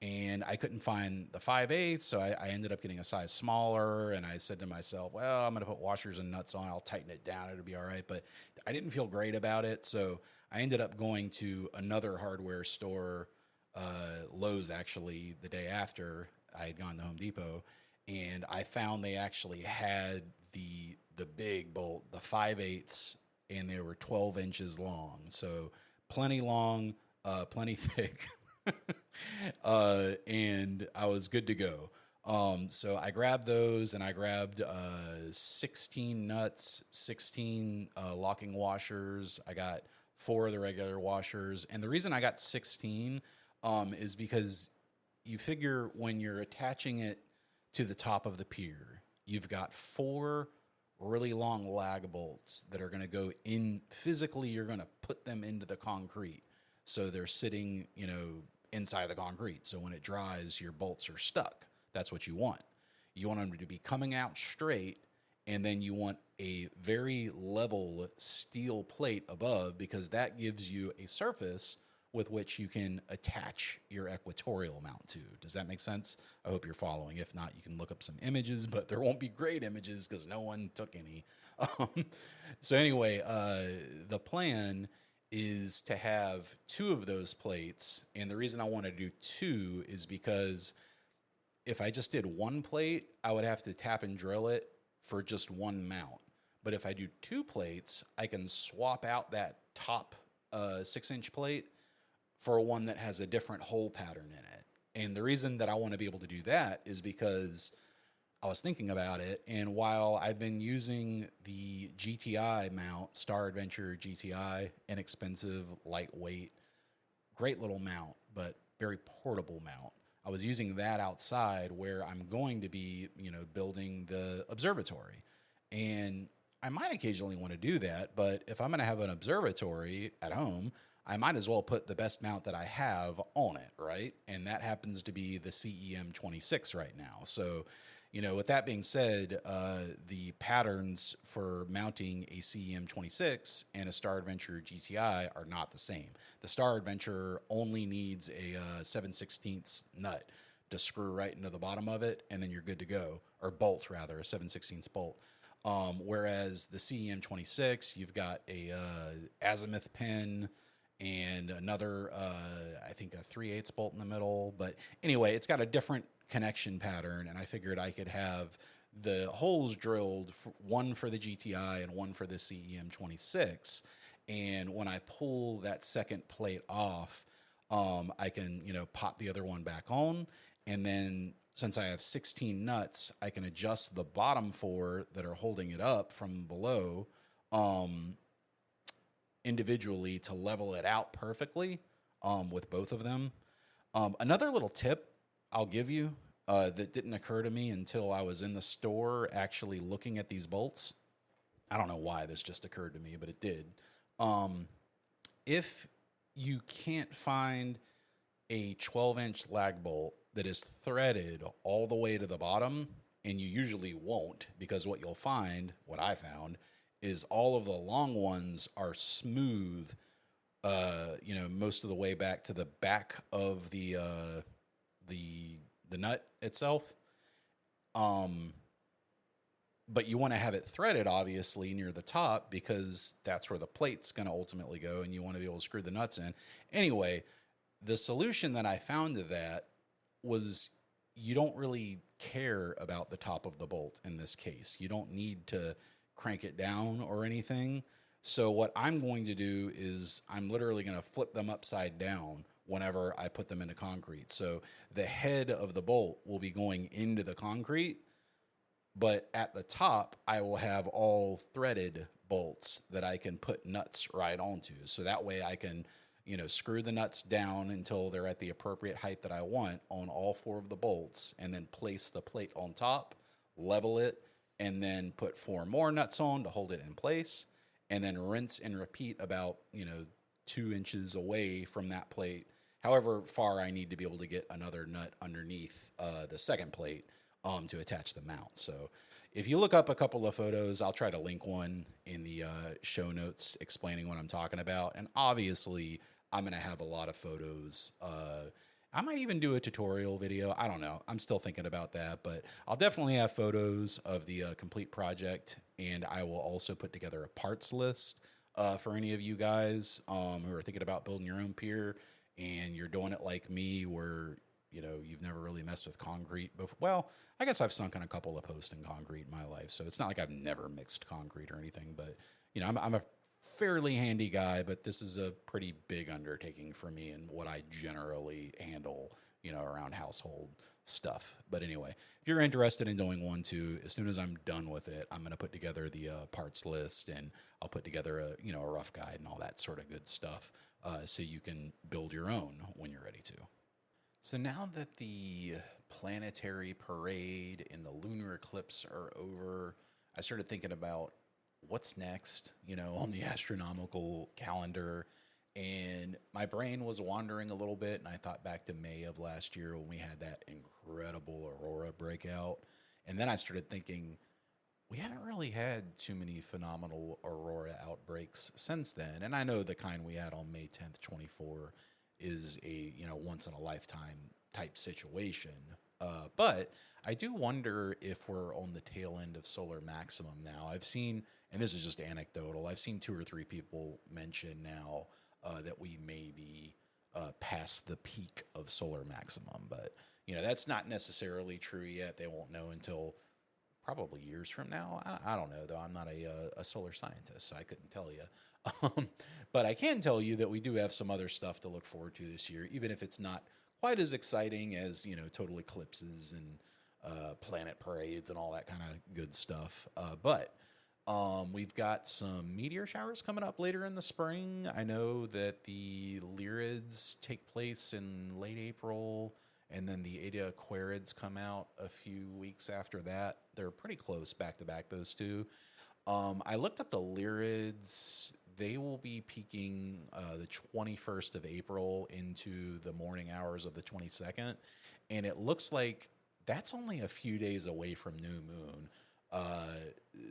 And I couldn't find the 5/8, so I ended up getting a size smaller. And I said to myself, well, I'm going to put washers and nuts on. I'll tighten it down. It'll be all right. But I didn't feel great about it. So I ended up going to another hardware store, Lowe's actually, the day after I had gone to Home Depot. And I found they actually had the big bolt, the 5/8, and they were 12 inches long. So plenty long, plenty thick. And I was good to go. So I grabbed those, and I grabbed 16 nuts, 16 locking washers. I got 4 of the regular washers. And the reason I got 16 is because you figure when you're attaching it to the top of the pier, you've got 4 really long lag bolts that are going to go in. Physically, you're going to put them into the concrete. So they're sitting, inside the concrete. So when it dries, your bolts are stuck. That's what you want. You want them to be coming out straight, and then you want a very level steel plate above, because that gives you a surface with which you can attach your equatorial mount to. Does that make sense? I hope you're following. If not, you can look up some images, but there won't be great images because no one took any. So anyway, the plan is to have 2 of those plates. And the reason I want to do 2 is because if I just did 1 plate, I would have to tap and drill it for just 1 mount. But if I do 2 plates, I can swap out that top 6-inch plate for one that has a different hole pattern in it. And the reason that I want to be able to do that is because I was thinking about it, and while I've been using the GTI mount, Star Adventure GTI, inexpensive, lightweight, great little mount, but very portable mount. I was using that outside where I'm going to be, building the observatory. And I might occasionally want to do that, but if I'm going to have an observatory at home, I might as well put the best mount that I have on it, right? And that happens to be the CEM26 right now. So, with that being said, the patterns for mounting a CEM26 and a Star Adventure GTI are not the same. The Star Adventure only needs a 7/16 nut to screw right into the bottom of it, and then you're good to go. Or bolt, rather, a 7/16 bolt. Whereas the CEM26, you've got a azimuth pin and another, I think, a 3/8 bolt in the middle. But anyway, it's got a different connection pattern, and I figured I could have the holes drilled, one for the GTI and one for the CEM26. And when I pull that second plate off, I can, pop the other one back on. And then since I have 16 nuts, I can adjust the bottom 4 that are holding it up from below individually to level it out perfectly with both of them. Another little tip I'll give you that didn't occur to me until I was in the store actually looking at these bolts. I don't know why this just occurred to me, but it did. If you can't find a 12-inch lag bolt that is threaded all the way to the bottom, and you usually won't, because what you'll find, what I found, is all of the long ones are smooth, most of the way back to the back of the nut itself. But you want to have it threaded, obviously, near the top, because that's where the plate's going to ultimately go, and you want to be able to screw the nuts in. Anyway, the solution that I found to that was you don't really care about the top of the bolt in this case. You don't need to crank it down or anything. So what I'm going to do is I'm literally going to flip them upside down whenever I put them into concrete. So the head of the bolt will be going into the concrete, but at the top, I will have all threaded bolts that I can put nuts right onto. So that way I can, screw the nuts down until they're at the appropriate height that I want on all 4 of the bolts, and then place the plate on top, level it, and then put 4 more nuts on to hold it in place, and then rinse and repeat about, 2 inches away from that plate, however far I need to be able to get another nut underneath the second plate to attach the mount. So if you look up a couple of photos, I'll try to link one in the show notes explaining what I'm talking about. And obviously, I'm going to have a lot of photos. I might even do a tutorial video. I don't know. I'm still thinking about that, but I'll definitely have photos of the complete project, and I will also put together a parts list for any of you guys who are thinking about building your own pier, and you're doing it like me, where you've never really messed with concrete before. Well, I guess I've sunk in a couple of posts in concrete in my life, so it's not like I've never mixed concrete or anything. But I'm a fairly handy guy, but this is a pretty big undertaking for me and what I generally handle, around household stuff. But anyway, if you're interested in doing one too, as soon as I'm done with it, I'm going to put together the parts list, and I'll put together a rough guide and all that sort of good stuff, so you can build your own when you're ready to. So now that the planetary parade and the lunar eclipse are over, I started thinking about what's next, on the astronomical calendar. And my brain was wandering a little bit, and I thought back to May of last year when we had that incredible aurora breakout. And then I started thinking, we haven't really had too many phenomenal aurora outbreaks since then. And I know the kind we had on May 10th, 24 is a, once in a lifetime type situation. But I do wonder if we're on the tail end of solar maximum now. I've seen, and this is just anecdotal, I've seen 2 or 3 people mention now that we may be past the peak of solar maximum. But, that's not necessarily true yet. They won't know until probably years from now. I don't know, though. I'm not a solar scientist, so I couldn't tell you. But I can tell you that we do have some other stuff to look forward to this year, even if it's not quite as exciting as, total eclipses and planet parades and all that kind of good stuff. But we've got some meteor showers coming up later in the spring. I know that the Lyrids take place in late April, and then the Eta Aquarids come out a few weeks after that. They're pretty close back to back, those two. I looked up the Lyrids. They will be peaking the 21st of April into the morning hours of the 22nd. And it looks like that's only a few days away from new moon.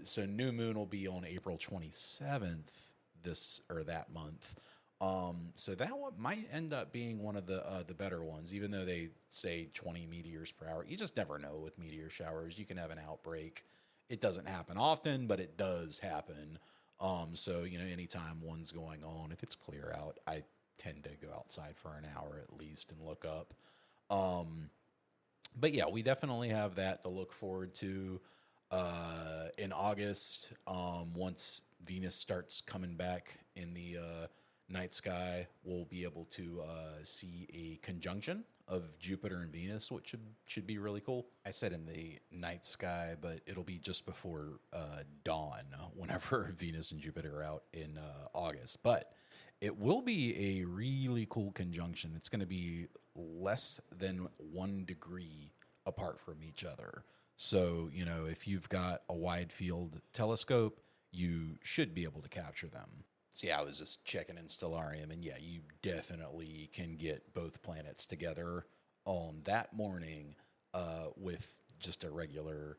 So new moon will be on April 27th that month. So that one might end up being one of the better ones, even though they say 20 meteors per hour. You just never know with meteor showers. You can have an outbreak. It doesn't happen often, but it does happen. So, anytime one's going on, if it's clear out, I tend to go outside for an hour at least and look up. But yeah, we definitely have that to look forward to. In August, once Venus starts coming back in the night sky, we'll be able to see a conjunction of Jupiter and Venus, which should be really cool. I said in the night sky, but it'll be just before dawn whenever Venus and Jupiter are out in August. But it will be a really cool conjunction. It's going to be less than 1 degree apart from each other. So, if you've got a wide field telescope, you should be able to capture them. See, I was just checking in Stellarium, and yeah, you definitely can get both planets together on that morning with just a regular,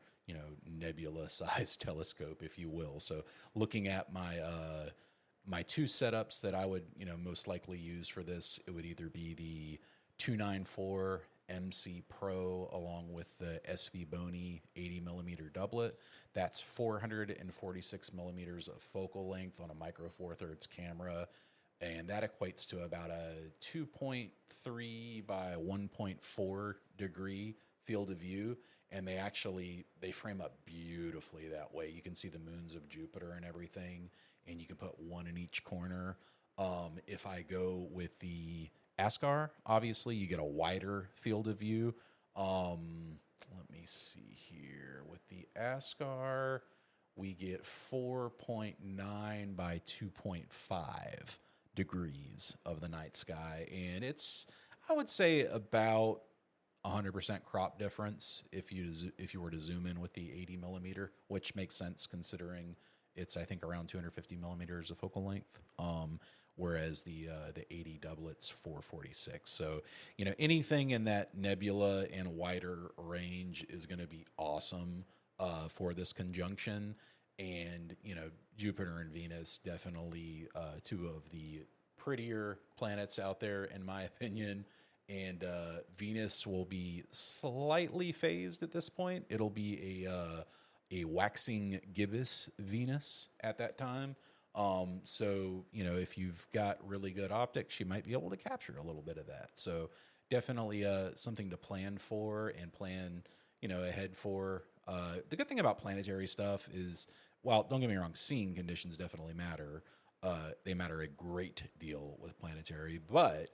nebula-sized telescope, if you will. So, looking at my two setups that I would, most likely use for this, it would either be the 294 MC Pro along with the SV Bony 80 millimeter doublet. That's 446 millimeters of focal length on a micro four thirds camera. And that equates to about a 2.3 by 1.4 degree field of view. And they frame up beautifully that way. You can see the moons of Jupiter and everything, and you can put one in each corner. If I go with the ASCAR, obviously you get a wider field of view. Let me see here. With the ASCAR, we get 4.9 by 2.5 degrees of the night sky. And it's, I would say, about 100% crop difference if you were to zoom in with the 80 millimeter, which makes sense considering it's, I think, around 250 millimeters of focal length. Whereas the 80 doublet's 446. So, anything in that nebula and wider range is going to be awesome for this conjunction. And, Jupiter and Venus, definitely two of the prettier planets out there, in my opinion. And Venus will be slightly phased at this point. It'll be a waxing gibbous Venus at that time. So, if you've got really good optics, you might be able to capture a little bit of that. So definitely, something to plan for and plan, ahead for. The good thing about planetary stuff is, well, don't get me wrong, seeing conditions definitely matter. They matter a great deal with planetary, but,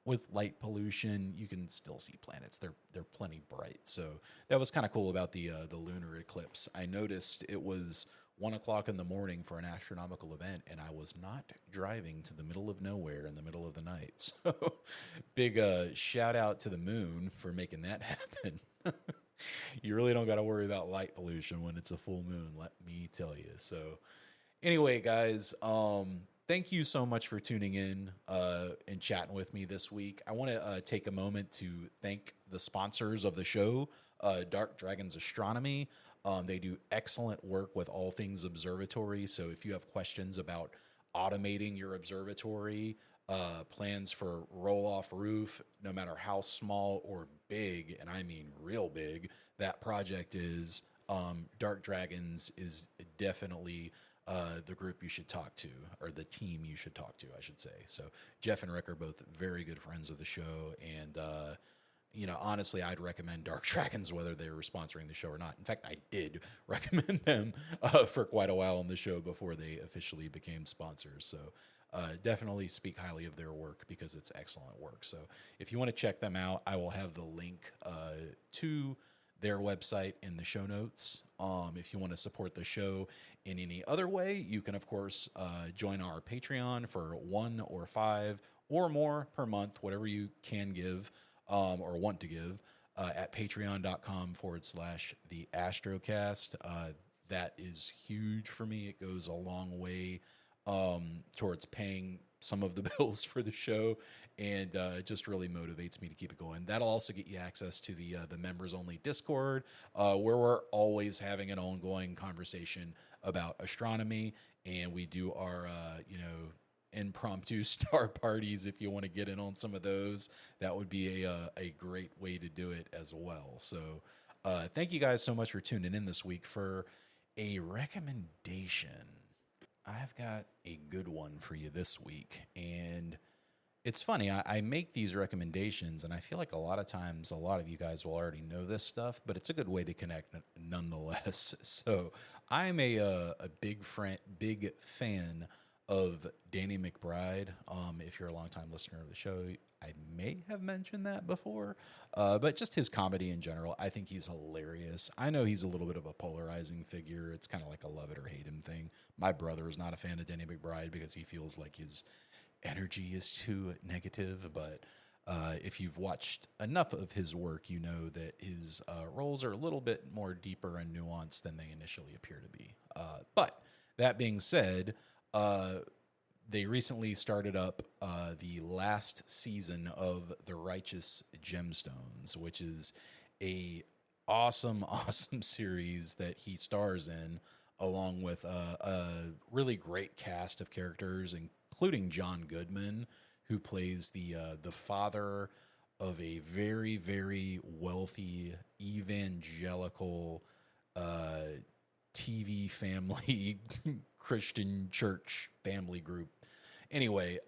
with light pollution, you can still see planets. They're plenty bright. So that was kind of cool about the lunar eclipse. I noticed it was 1 o'clock in the morning for an astronomical event, and I was not driving to the middle of nowhere in the middle of the night. So big shout out to the moon for making that happen. You really don't got to worry about light pollution when it's a full moon, let me tell you. So anyway, guys, thank you so much for tuning in and chatting with me this week. I want to take a moment to thank the sponsors of the show, Dark Dragons Astronomy. They do excellent work with all things observatory. So if you have questions about automating your observatory, plans for roll-off roof, no matter how small or big, and I mean real big, that project is, Dark Dragons is definitely the group you should talk to, or the team you should talk to, I should say. So Jeff and Rick are both very good friends of the show, and honestly, I'd recommend Dark Dragons whether they were sponsoring the show or not. In fact, I did recommend them for quite a while on the show before they officially became sponsors. So definitely speak highly of their work because it's excellent work. So if you want to check them out, I will have the link to their website in the show notes. If you want to support the show in any other way, you can, of course, join our Patreon for $1 or $5 or more per month, whatever you can give or want to give, at patreon.com/the Astrocast. That is huge for me. It goes a long way towards paying some of the bills for the show, and it just really motivates me to keep it going. That'll also get you access to the members only Discord, where we're always having an ongoing conversation about astronomy, and we do our impromptu star parties. If you want to get in on some of those, that would be a great way to do it as well. So thank you guys so much for tuning in this week for a recommendation. I've got a good one for you this week, and it's funny. I make these recommendations, and I feel like a lot of times a lot of you guys will already know this stuff, but it's a good way to connect nonetheless. So I'm a big fan of Danny McBride. If you're a longtime listener of the show, I may have mentioned that before, but just his comedy in general, I think he's hilarious. I know he's a little bit of a polarizing figure. It's kind of like a love it or hate him thing. My brother is not a fan of Danny McBride because he feels like his energy is too negative, but if you've watched enough of his work, you know that his roles are a little bit more deeper and nuanced than they initially appear to be. But that being said, they recently started up the last season of The Righteous Gemstones, which is a awesome series that he stars in, along with a really great cast of characters, including John Goodman, who plays the father of a very, very wealthy evangelical TV family, Christian church family group. Anyway,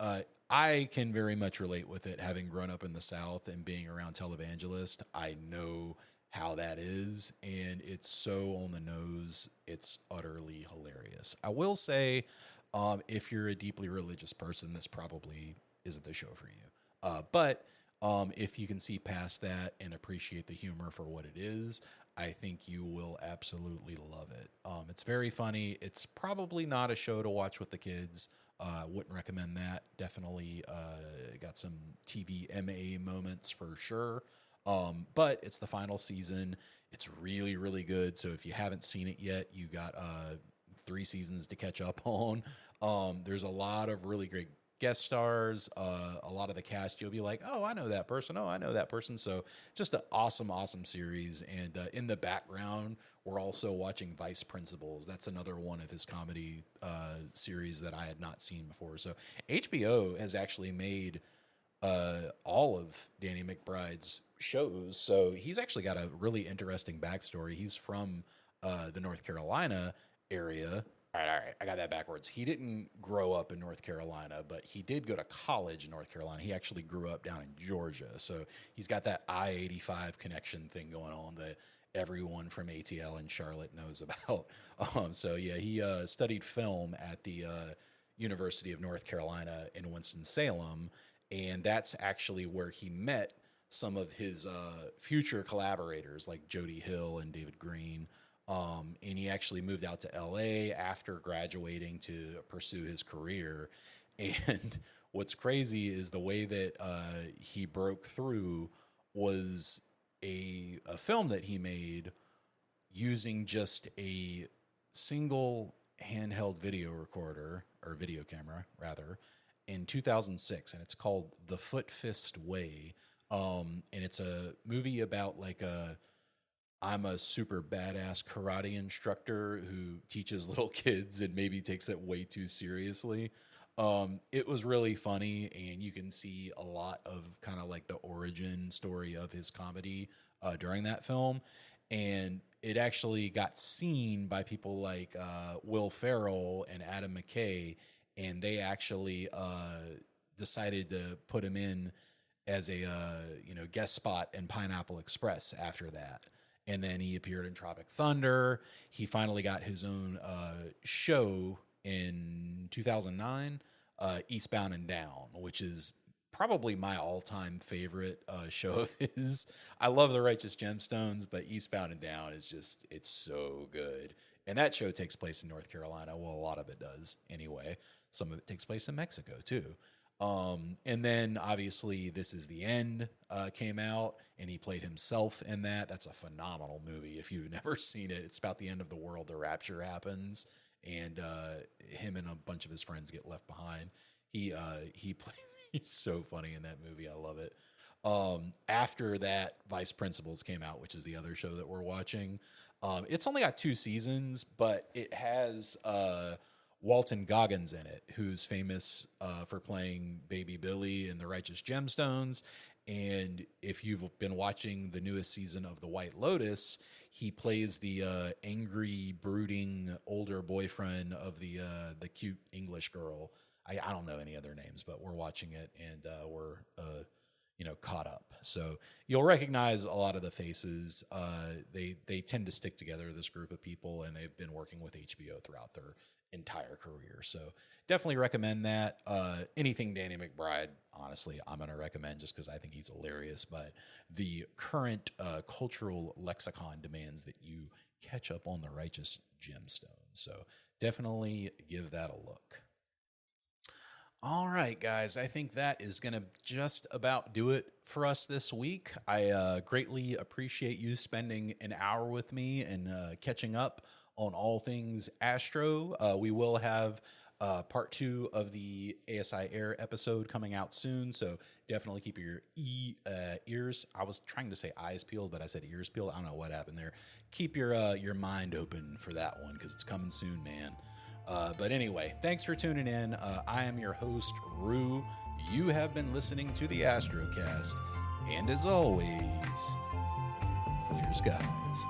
I can very much relate with it, having grown up in the South and being around televangelists. I know how that is, and it's so on the nose. It's utterly hilarious. I will say, if you're a deeply religious person, this probably isn't the show for you. But if you can see past that and appreciate the humor for what it is, I think you will absolutely love it. It's very funny. It's probably not a show to watch with the kids. Wouldn't recommend that. Definitely got some TV MA moments for sure. But it's the final season. It's really, really good. So if you haven't seen it yet, you got 3 seasons to catch up on. There's a lot of really great guest stars. A lot of the cast, you'll be like, oh, I know that person. Oh, I know that person. So just an awesome series. And in the background, we're also watching Vice Principals. That's another one of his comedy series that I had not seen before. So HBO has actually made all of Danny McBride's shows. So he's actually got a really interesting backstory. He's from the North Carolina area. All right. I got that backwards. He didn't grow up in North Carolina, but he did go to college in North Carolina. He actually grew up down in Georgia. So he's got that I-85 connection thing going on that everyone from ATL and Charlotte knows about. So yeah, he studied film at the University of North Carolina in Winston-Salem, and that's actually where he met some of his future collaborators like Jody Hill and David Green. And he actually moved out to LA after graduating to pursue his career. And what's crazy is the way that he broke through was a film that he made using just a single handheld video recorder, or video camera rather, in 2006, and it's called The Foot Fist Way. And it's a movie about like I'm a super badass karate instructor who teaches little kids and maybe takes it way too seriously. It was really funny, and you can see a lot of kind of like the origin story of his comedy during that film. And it actually got seen by people like Will Ferrell and Adam McKay, and they actually decided to put him in as a guest spot in Pineapple Express after that. And then he appeared in Tropic Thunder. He finally got his own show in 2009, Eastbound and Down, which is probably my all-time favorite show of his. I love The Righteous Gemstones, but Eastbound and Down is just, it's so good. And that show takes place in North Carolina. Well, a lot of it does anyway. Some of it takes place in Mexico too. And then obviously This Is the End came out, and he played himself in that. That's a phenomenal movie. If you've never seen it, it's about the end of the world. The rapture happens, and him and a bunch of his friends get left behind. He plays. He's so funny in that movie. I love it. After that, Vice Principals came out, which is the other show that we're watching. It's only got 2 seasons, but it has Walton Goggins in it, who's famous for playing Baby Billy in The Righteous Gemstones. And if you've been watching the newest season of The White Lotus, he plays the angry, brooding older boyfriend of the cute English girl. I don't know any other names, but we're watching it, and we're caught up. So you'll recognize a lot of the faces. They tend to stick together, this group of people, and they've been working with HBO throughout their entire career. So definitely recommend that. Anything Danny McBride, honestly, I'm going to recommend just because I think he's hilarious. But the current cultural lexicon demands that you catch up on The Righteous Gemstones. So definitely give that a look. All right, guys, I think that is going to just about do it for us this week. I greatly appreciate you spending an hour with me and catching up on all things Astro. We will have part 2 of the ASI Air episode coming out soon, so definitely keep your ears. I was trying to say eyes peeled, but I said ears peeled. I don't know what happened there. Keep your mind open for that one because it's coming soon, man. But anyway, thanks for tuning in. I am your host, Rue. You have been listening to the Astrocast. And as always, clear skies.